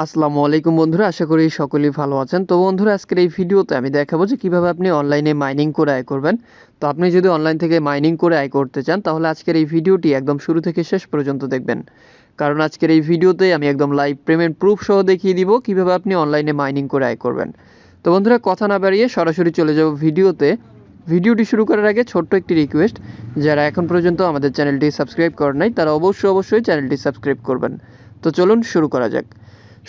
আসসালামু আলাইকুম বন্ধুরা, আশা করি সকলেই ভালো আছেন। তো বন্ধুরা, আজকের এই ভিডিওতে আমি দেখাবো যে কিভাবে আপনি অনলাইনে মাইনিং করে আয় করবেন। তো আপনি যদি অনলাইন থেকে মাইনিং করে আয় করতে চান, তাহলে আজকের এই ভিডিওটি একদম শুরু থেকে শেষ পর্যন্ত দেখবেন। কারণ আজকের এই ভিডিওতে আমি একদম লাইভ পেমেন্ট প্রুফ সহ দেখিয়ে দিব কিভাবে আপনি অনলাইনে মাইনিং করে আয় করবেন। তো বন্ধুরা, কথা না বাড়িয়ে সরাসরি চলে যাব ভিডিওতে। ভিডিওটি শুরু করার আগে ছোট্ট একটি রিকোয়েস্ট, যারা এখন পর্যন্ত আমাদের চ্যানেলটি সাবস্ক্রাইব করেন নাই তারা অবশ্যই চ্যানেলটি সাবস্ক্রাইব করবেন। তো চলুন শুরু করা যাক।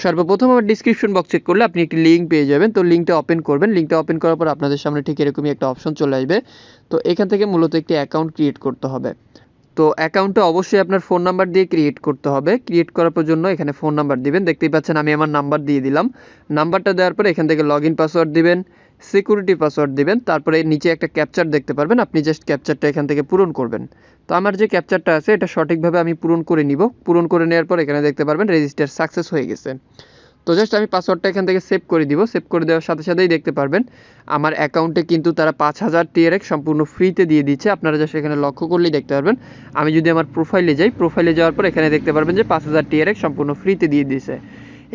সর্বপ্রথম আমার ডিসক্রিপশন বক্স চেক করলে আপনি একটি লিঙ্ক পেয়ে যাবেন। তো লিঙ্কটা ওপেন করবেন। লিঙ্কটা ওপেন করার পর আপনাদের সামনে ঠিক এরকমই একটা অপশন চলে আসবে। তো এখান থেকে মূলত একটি অ্যাকাউন্ট ক্রিয়েট করতে হবে। তো অ্যাকাউন্টটা অবশ্যই আপনার ফোন নাম্বার দিয়ে ক্রিয়েট করতে হবে। ক্রিয়েট করার জন্য এখানে ফোন নাম্বার দিবেন। দেখতেই পাচ্ছেন আমি আমার নাম্বার দিয়ে দিলাম। নাম্বারটা দেওয়ার পরে এখান থেকে লগইন পাসওয়ার্ড দিবেন, সিকিউরিটি পাসওয়ার্ড দিবেন, তারপরে নিচে একটা ক্যাপচার দেখতে পারবেন। আপনি জাস্ট ক্যাপচারটা এখান থেকে পূরণ করবেন। তো আমার যে ক্যাপচারটা আছে এটা সঠিকভাবে আমি পূরণ করে নিব। পূরণ করে নেওয়ার পর এখানে দেখতে পারবেন রেজিস্টার সাকসেস হয়ে গেছে। তো জাস্ট আমি পাসওয়ার্ডটা এখান থেকে সেভ করে দিব। সেভ করে দেওয়ার সাথে সাথেই দেখতে পারবেন আমার অ্যাকাউন্টে কিন্তু তারা 5000 TRX সম্পূর্ণ ফ্রিতে দিয়ে দিচ্ছে। আপনারা জাস্ট এখানে লক্ষ্য করলেই দেখতে পারবেন। আমি যদি আমার প্রোফাইলে যাই, প্রোফাইলে যাওয়ার পর এখানে দেখতে পারবেন যে 5000 TRX সম্পূর্ণ ফ্রিতে দিয়ে দিয়েছে।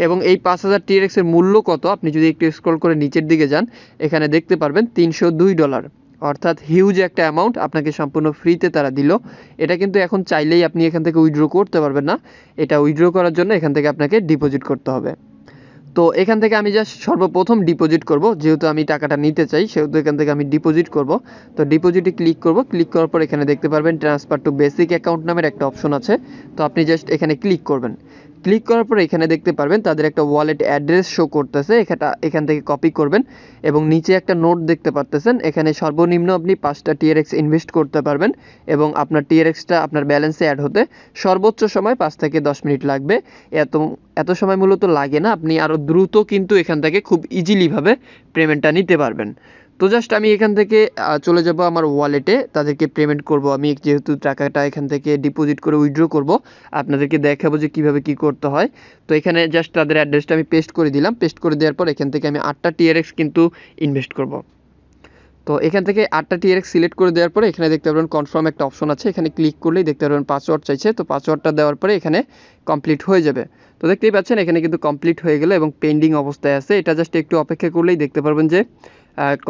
এবং এই 5000 TRX এর মূল্য কত, আপনি যদি একটু স্ক্রল করে নিচের দিকে যান, এখানে দেখতে পারবেন $302, অর্থাৎ হিউজ একটা অ্যামাউন্ট আপনাকে সম্পূর্ণ ফ্রিতে তারা দিল। এটা কিন্তু এখন চাইলেই আপনি এখান থেকে উইথড্র করতে পারবেন না। এটা উইথড্র করার জন্য এখান থেকে আপনাকে ডিপোজিট করতে হবে। তো এখান থেকে আমি জাস্ট সর্বপ্রথম ডিপোজিট করব, যেহেতু আমি টাকাটা নিতে চাই সেহেতু এখান থেকে আমি ডিপোজিট করব। তো ডিপোজিটে ক্লিক করব। ক্লিক করার পর এখানে দেখতে পারবেন ট্রান্সফার টু বেসিক অ্যাকাউন্ট নামের একটা অপশন আছে। তো আপনি জাস্ট এখানে ক্লিক করবেন। ক্লিক করার পর এখানে দেখতে পারবেন তাদের একটা ওয়ালেট অ্যাড্রেস শো করতেছে। এখান থেকে কপি করবেন এবং নিচে একটা নোট দেখতে পারতেছেন। এখানে সর্বনিম্ন আপনি 5টা TRX ইনভেস্ট করতে পারবেন এবং আপনার TRXটা আপনার ব্যালেন্সে অ্যাড হতে সর্বোচ্চ সময় 5 থেকে 10 মিনিট লাগবে। এত সময় মূলত লাগে না। আপনি আরও দ্রুত কিন্তু এখান থেকে খুব ইজিলিভাবে পেমেন্টটা নিতে পারবেন। তো জাস্ট আমি এখান থেকে চলে যাব আমার ওয়ালেটে, তাদেরকে পেমেন্ট করব। আমি যেহেতু টাকাটা এখান থেকে ডিপোজিট করে উইথড্র করব, আপনাদেরকে দেখাবো যে কীভাবে কী করতে হয়। তো এখানে জাস্ট তাদের অ্যাড্রেসটা আমি পেস্ট করে দিলাম। পেস্ট করে দেওয়ার পর এখান থেকে আমি 8টা TRX কিন্তু ইনভেস্ট করব। তো এখান থেকে 8টা TRX সিলেক্ট করে দেওয়ার পরে এখানে দেখতে পারবেন কনফার্ম একটা অপশন আছে। এখানে ক্লিক করলেই দেখতে পারবেন পাসওয়ার্ড চাইছে। তো পাসওয়ার্ডটা দেওয়ার পরে এখানে কমপ্লিট হয়ে যাবে। তো দেখতেই পাচ্ছেন এখানে কিন্তু কমপ্লিট হয়ে গেল এবং পেন্ডিং অবস্থায় আছে। এটা জাস্ট একটু অপেক্ষা করলেই দেখতে পারবেন যে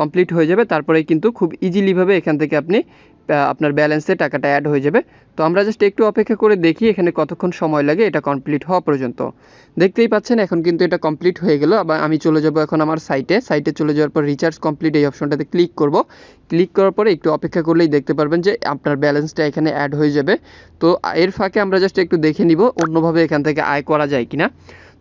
কমপ্লিট হয়ে যাবে। তারপরেই কিন্তু খুব ইজিলিভাবে এখান থেকে আপনি আপনার ব্যালেন্সে টাকাটা অ্যাড হয়ে যাবে। তো আমরা জাস্ট একটু অপেক্ষা করে দেখি এখানে কতক্ষণ সময় লাগে এটা কমপ্লিট হওয়া পর্যন্ত। দেখতেই পাচ্ছেন এখন কিন্তু এটা কমপ্লিট হয়ে গেল। আবার আমি চলে যাব এখন আমার সাইটে চলে যাওয়ার পর রিচার্জ কমপ্লিট এই অপশনটাতে ক্লিক করব। ক্লিক করার পরে একটু অপেক্ষা করলেই দেখতে পারবেন যে আপনার ব্যালেন্সটা এখানে অ্যাড হয়ে যাবে। তো এর ফাঁকে আমরা জাস্ট একটু দেখে নিব অন্যভাবে এখান থেকে আয় করা যায় কিনা।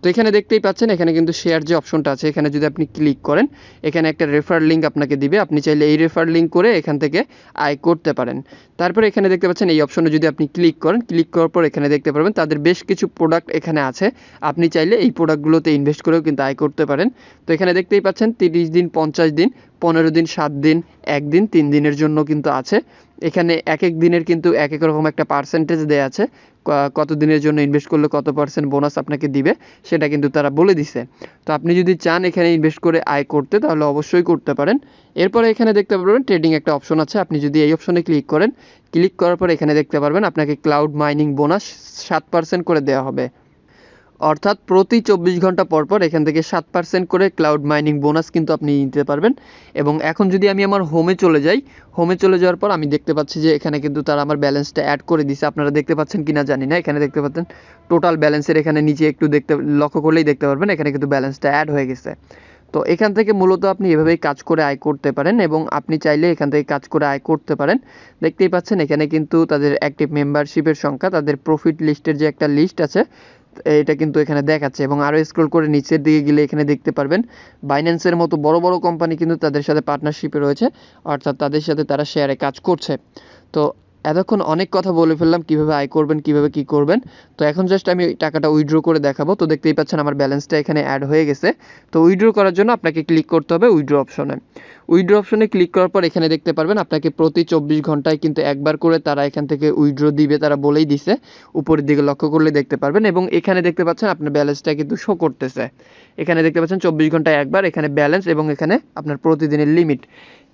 তো এখানে দেখতেই পাচ্ছেন এখানে কিন্তু শেয়ার যে অপশনটা আছে, এখানে যদি আপনি ক্লিক করেন এখানে একটা রেফার লিঙ্ক আপনাকে দিবে। আপনি চাইলে এই রেফার লিঙ্ক করে এখান থেকে আয় করতে পারেন। তারপরে এখানে দেখতে পাচ্ছেন এই অপশনে যদি আপনি ক্লিক করেন, ক্লিক করার পর এখানে দেখতে পারবেন তাদের বেশ কিছু প্রোডাক্ট এখানে আছে। আপনি চাইলে এই প্রোডাক্টগুলোতে ইনভেস্ট করেও কিন্তু আয় করতে পারেন। তো এখানে দেখতেই পাচ্ছেন 30 দিন, 50 দিন, 15 দিন, 7 দিন, 1 দিন, 3 দিনের জন্য কিন্তু আছে। এখানে এক এক দিনের কিন্তু এক এক রকম একটা পার্সেন্টেজ দেওয়া আছে। কত দিনের জন্য ইনভেস্ট করলে কত % বোনাস আপনাকে দিবে সেটা কিন্তু তারা বলে দিছে। তো আপনি যদি চান এখানে ইনভেস্ট করে আয় করতে তাহলে অবশ্যই করতে পারেন। এরপরে এখানে দেখতে পারবেন ট্রেডিং একটা অপশন আছে। আপনি যদি এই অপশনে ক্লিক করেন, ক্লিক করার পর এখানে দেখতে পারবেন আপনাকে ক্লাউড মাইনিং বোনাস 7% করে দেওয়া হবে। অর্থাৎ প্রতি 24 ঘন্টা পর এখান থেকে 7% করে ক্লাউড মাইনিং বোনাস কিন্তু আপনি নিতে পারবেন। এবং এখন যদি আমি আমার হোমে চলে যাই, হোমে চলে যাওয়ার পর আমি দেখতে পাচ্ছি যে এখানে কিন্তু তারা আমার ব্যালেন্সটা অ্যাড করে দিছে। আপনারা দেখতে পাচ্ছেন কিনা জানি না। এখানে দেখতে পাচ্ছেন টোটাল ব্যালেন্সের এখানে নিচে একটু লক্ষ্য করলেই দেখতে পারবেন এখানে কিন্তু ব্যালেন্সটা অ্যাড হয়ে গেছে। তো এখান থেকে মূলত আপনি এভাবেই কাজ করে আয় করতে পারেন এবং আপনি চাইলে এখান থেকে কাজ করে আয় করতে পারেন। দেখতেই পাচ্ছেন এখানে কিন্তু তাদের অ্যাক্টিভ মেম্বারশিপের সংখ্যা, তাদের প্রফিট লিস্টের যে একটা লিস্ট আছে এটা কিন্তু এখানে দেখাচ্ছে। এবং আরও স্ক্রল করে নিচের দিকে গেলে এখানে দেখতে পারবেন বাইন্যান্সের মতো বড় বড় কোম্পানি কিন্তু তাদের সাথে পার্টনারশিপে রয়েছে, অর্থাৎ তাদের সাথে তারা শেয়ারে কাজ করছে। তো এতক্ষণ অনেক কথা বলে ফেললাম কিভাবে আয় করবেন, কিভাবে কি করবেন। তো এখন জাস্ট আমি টাকাটা উইথড্র করে দেখাবো। তো দেখতেই পাচ্ছেন আমার ব্যালেন্সটা এখানে অ্যাড হয়ে গেছে। তো উইথড্র করার জন্য আপনাকে ক্লিক করতে হবে উইথড্র অপশনে। উইথড্র অপশনে ক্লিক করার পর এখানে দেখতে পারবেন আপনাকে প্রতি 24 ঘন্টায় কিন্তু একবার করে তারা এখান থেকে উইথড্র দিবে, তারা বলেই দিছে। উপরের দিকে লক্ষ্য করলে দেখতে পারবেন এবং এখানে দেখতে পাচ্ছেন আপনার ব্যালেন্সটা কিন্তু শো করতেছে। এখানে দেখতে পাচ্ছেন 24 ঘন্টায় একবার এখানে ব্যালেন্স এবং এখানে আপনার প্রতিদিনের লিমিট।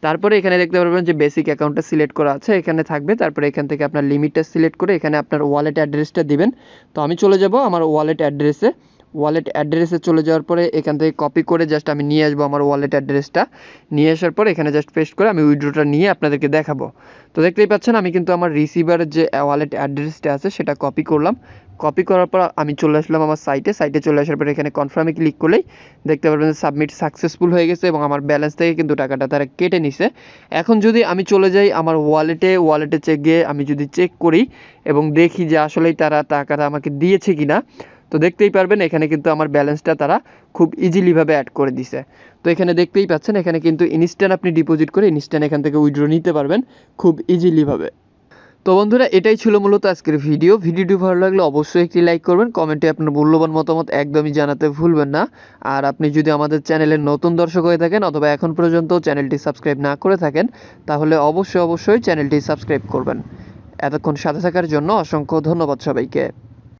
তারপরে এখানে দেখতে পারবেন যে বেসিক অ্যাকাউন্টটা সিলেক্ট করা আছে, এখানে থাকবে। তারপরে এখান থেকে আপনার লিমিটটা সিলেক্ট করে এখানে আপনার ওয়ালেট অ্যাড্রেসটা দিবেন। তো আমি চলে যাব আমার ওয়ালেট অ্যাড্রেসে। ওয়ালেট অ্যাড্রেসে চলে যাওয়ার পরে এখান থেকে কপি করে জাস্ট আমি নিয়ে আসবো আমার ওয়ালেট অ্যাড্রেসটা। নিয়ে আসার পরে এখানে জাস্ট পেস্ট করে আমি উইথড্রটা নিয়ে আপনাদেরকে দেখাবো। তো দেখতেই পাচ্ছেন আমি কিন্তু আমার রিসিভারের যে ওয়ালেট অ্যাড্রেসটা আছে সেটা কপি করলাম। কপি করার পর আমি চলে আসলাম আমার সাইটে চলে আসার পরে এখানে কনফার্মে ক্লিক করলেই দেখতে পারবেন যে সাবমিট সাকসেসফুল হয়ে গেছে এবং আমার ব্যালেন্স থেকে কিন্তু টাকাটা তারা কেটে নিছে। এখন যদি আমি চলে যাই আমার ওয়ালেটে গিয়ে আমি যদি চেক করি এবং দেখি যে আসলেই তারা টাকাটা আমাকে দিয়েছে কিনা, তো দেখতেই পারবেন এখানে কিন্তু আমার ব্যালেন্সটা তারা খুব ইজিলিভাবে অ্যাড করে দিছে। তো এখানে দেখতেই পাচ্ছেন এখানে কিন্তু ইনস্ট্যান্ট আপনি ডিপোজিট করে ইনস্ট্যান্ট এখান থেকে উইথড্র নিতে পারবেন খুব ইজিলিভাবে। তো বন্ধুরা এটাই ছিল মূলত আজকের ভিডিওটি ভালো লাগলে অবশ্যই একটি লাইক করবেন, কমেন্টে আপনার মূল্যবান মতামত একদমই জানাতে ভুলবেন না। আর আপনি যদি আমাদের চ্যানেলের নতুন দর্শক হয়ে থাকেন অথবা এখন পর্যন্ত চ্যানেলটি সাবস্ক্রাইব না করে থাকেন তাহলে অবশ্যই চ্যানেলটি সাবস্ক্রাইব করবেন। এতক্ষণ সাথে থাকার জন্য অসংখ্য ধন্যবাদ সবাইকে।